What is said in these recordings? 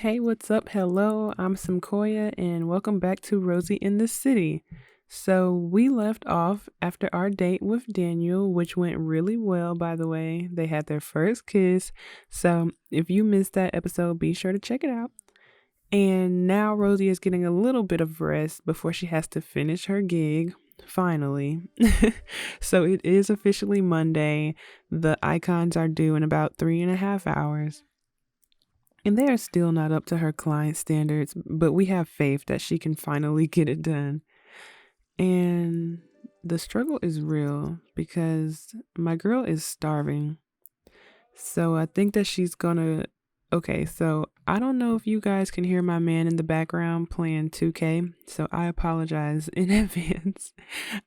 Hey, what's up? Hello, I'm Simkoya, and welcome back to Rosie in the City. So, we left off after our date with Daniel, which went really well, by the way. They had their first kiss. So, if you missed that episode, be sure to check it out. And now Rosie is getting a little bit of rest before she has to finish her gig. Finally. So, it is officially Monday. The icons are due in about 3.5 hours. And they are still not up to her client standards, but we have faith that she can finally get it done. And the struggle is real because my girl is starving. So I think that she's gonna. Okay, so I don't know if you guys can hear my man in the background playing 2K, so I apologize in advance.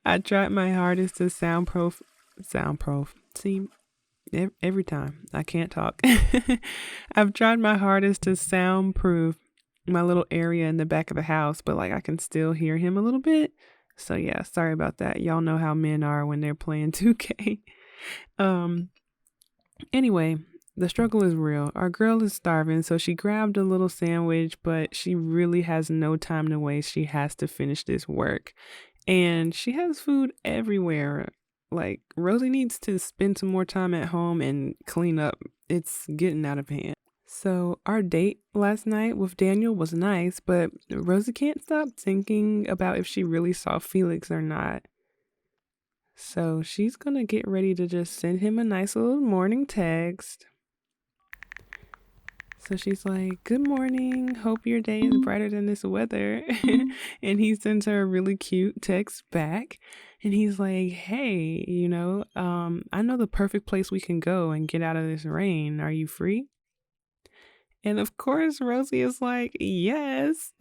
I tried my hardest to soundproof. Soundproof. See, every time I can't talk. I've tried my hardest to soundproof my little area in the back of the house, but like I can still hear him a little bit. So yeah, sorry about that. Y'all know how men are when they're playing 2K. Um anyway, the struggle is real. Our girl is starving, so she grabbed a little sandwich, but she really has no time to waste. She has to finish this work. And she has food everywhere. Like, Rosie needs to spend some more time at home and clean up. It's getting out of hand. So, our date last night with Daniel was nice, but Rosie can't stop thinking about if she really saw Felix or not. So, she's gonna get ready to just send him a nice little morning text. So she's like, "Good morning. Hope your day is brighter than this weather." And he sends her a really cute text back. And he's like, "Hey, I know the perfect place we can go and get out of this rain. Are you free?" And of course, Rosie is like, "Yes."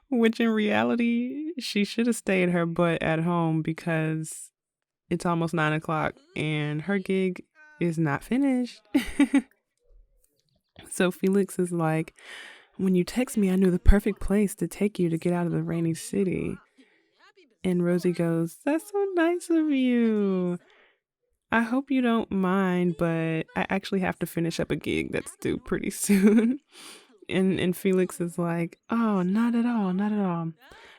Which in reality, she should have stayed her butt at home because it's almost 9 o'clock and her gig is not finished. So Felix is like, "When you text me, I knew the perfect place to take you to get out of the rainy city." And Rosie goes, "That's so nice of you. I hope you don't mind, but I actually have to finish up a gig that's due pretty soon." And Felix is like, "Oh, not at all, not at all.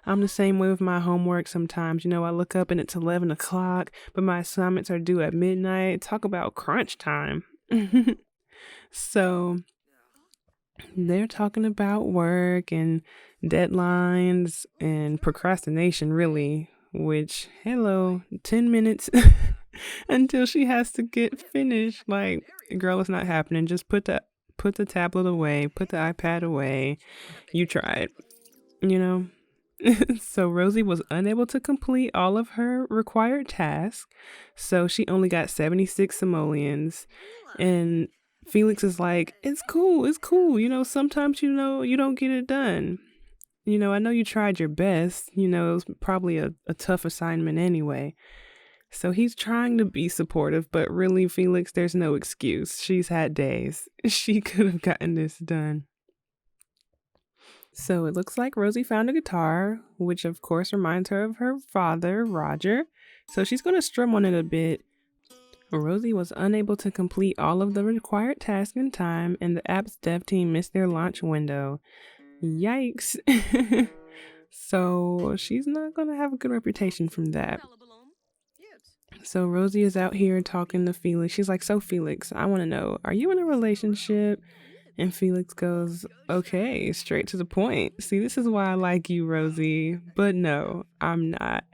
I'm the same way with my homework sometimes. I look up and it's 11 o'clock, but my assignments are due at midnight. Talk about crunch time." So they're talking about work and deadlines and procrastination, really, which, hello, 10 minutes until she has to get finished. Like, girl, it's not happening. Just put the tablet away, put the iPad away. You tried, you know? So Rosie was unable to complete all of her required tasks, so she only got 76 simoleons. And Felix is like, "It's cool, it's cool. Sometimes you don't get it done. I know you tried your best. It was probably a tough assignment anyway." So he's trying to be supportive, but really, Felix, there's no excuse. She's had days. She could have gotten this done. So it looks like Rosie found a guitar, which of course reminds her of her father, Roger. So she's going to strum on it a bit. Rosie was unable to complete all of the required tasks in time, and the app's dev team missed their launch window. Yikes. So she's not going to have a good reputation from that. So Rosie is out here talking to Felix. She's like, "So Felix, I want to know, are you in a relationship?" And Felix goes, "Okay, straight to the point. See, this is why I like you, Rosie. But no, I'm not.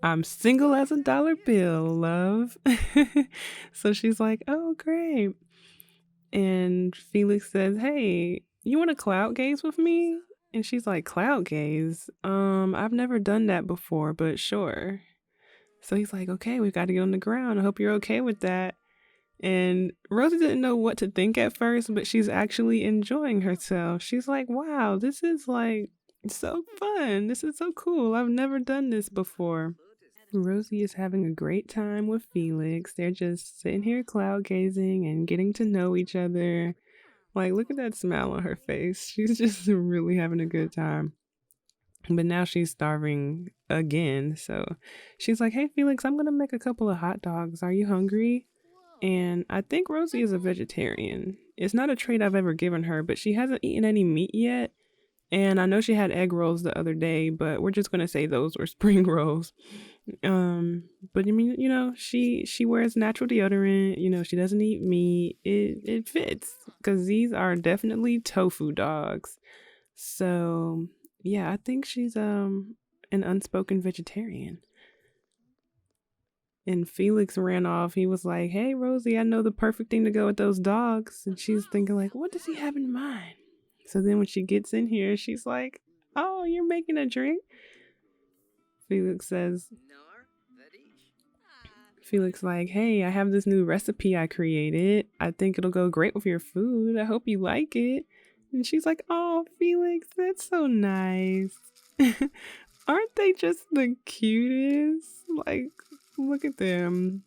I'm single as a dollar bill, love." So she's like, "Oh, great." And Felix says, "Hey, you want to cloud gaze with me?" And she's like, "Cloud gaze? I've never done that before, but sure." So he's like, "Okay, we've got to get on the ground. I hope you're okay with that." And Rosie didn't know what to think at first, but she's actually enjoying herself. She's like, "Wow, this is like so fun. This is so cool. I've never done this before." Rosie is having a great time with Felix. They're just sitting here cloud gazing and getting to know each other. Like, look at that smile on her face. She's just really having a good time. But now she's starving again. So she's like, "Hey, Felix, I'm going to make a couple of hot dogs. Are you hungry?" And I think Rosie is a vegetarian. It's not a treat I've ever given her, but she hasn't eaten any meat yet. And I know she had egg rolls the other day, but we're just gonna say those were spring rolls. Um, but I mean, she wears natural deodorant. She doesn't eat meat. It fits because these are definitely tofu dogs. So yeah, I think she's an unspoken vegetarian. And Felix ran off. He was like, "Hey Rosie, I know the perfect thing to go with those dogs." And she's thinking like, "What does he have in mind?" So then when she gets in here, she's like, "Oh, you're making a drink?" Felix says, Felix like, "Hey, I have this new recipe I created. I think it'll go great with your food. I hope you like it." And she's like, "Oh, Felix, that's so nice." Aren't they just the cutest? Like, look at them.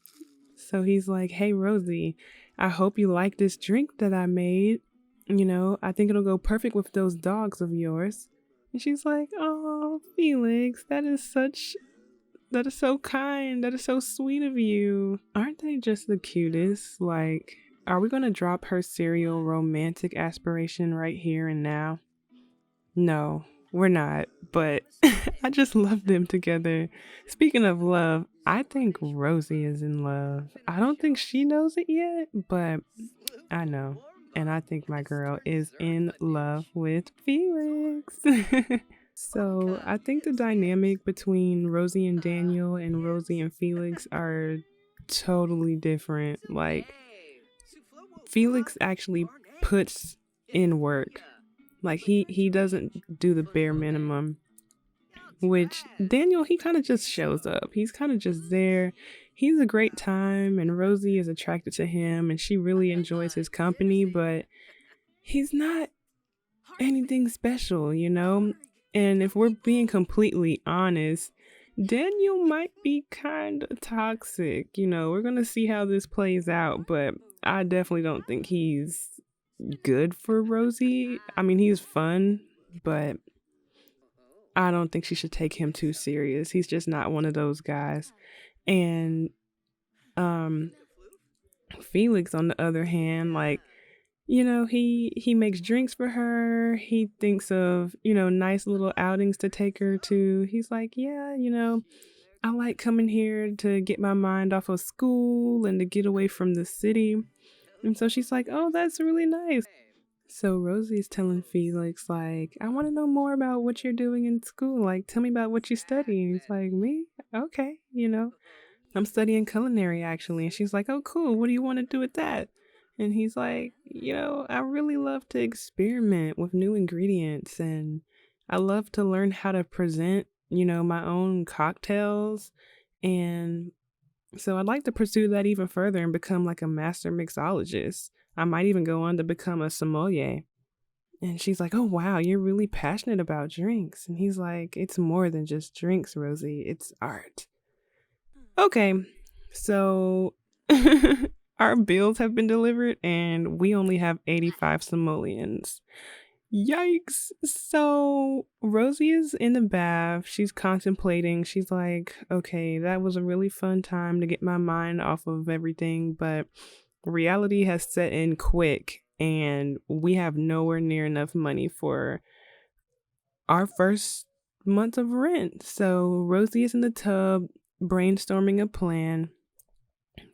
So he's like, "Hey, Rosie, I hope you like this drink that I made. I think it'll go perfect with those dogs of yours." And she's like, "Oh, Felix, that is so kind. That is so sweet of you." Aren't they just the cutest? Like, are we going to drop her serial romantic aspiration right here and now? No, we're not. But I just love them together. Speaking of love, I think Rosie is in love. I don't think she knows it yet, but I know. And I think my girl is in love with Felix. So I think the dynamic between Rosie and Daniel and Rosie and Felix are totally different. Like, Felix actually puts in work. Like, he doesn't do the bare minimum, which Daniel, he kind of just shows up. He's kind of just there. He's a great time, and Rosie is attracted to him, and she really enjoys his company, but he's not anything special. And if we're being completely honest, Daniel might be kind of toxic. We're going to see how this plays out, but I definitely don't think he's good for Rosie. I mean, he's fun, but I don't think she should take him too serious. He's just not one of those guys. And um Felix on the other hand, like, he makes drinks for her. He thinks of, nice little outings to take her to. He's like, "Yeah, I like coming here to get my mind off of school and to get away from the city." And so she's like, "Oh, that's really nice." So Rosie's telling Felix, like, "I want to know more about what you're doing in school. Like, tell me about what you study." And he's like, "Me? Okay, I'm studying culinary actually." And she's like, "Oh, cool. What do you want to do with that?" And he's like, "I really love to experiment with new ingredients, and I love to learn how to present, my own cocktails. And so I'd like to pursue that even further and become like a master mixologist. I might even go on to become a sommelier." And she's like, "Oh, wow, you're really passionate about drinks." And he's like, "It's more than just drinks, Rosie. It's art." Okay, so our bills have been delivered and we only have 85 simoleons. Yikes. So Rosie is in the bath. She's contemplating. She's like, "Okay, that was a really fun time to get my mind off of everything, but reality has set in quick and we have nowhere near enough money for our first month of rent." So Rosie is in the tub brainstorming a plan,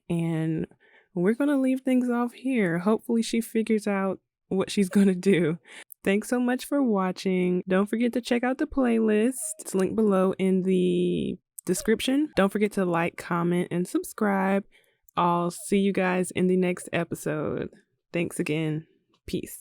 and we're going to leave things off here. Hopefully she figures out what she's going to do. Thanks so much for watching. Don't forget to check out the playlist. It's linked below in the description. Don't forget to like, comment, and subscribe. I'll see you guys in the next episode. Thanks again. Peace.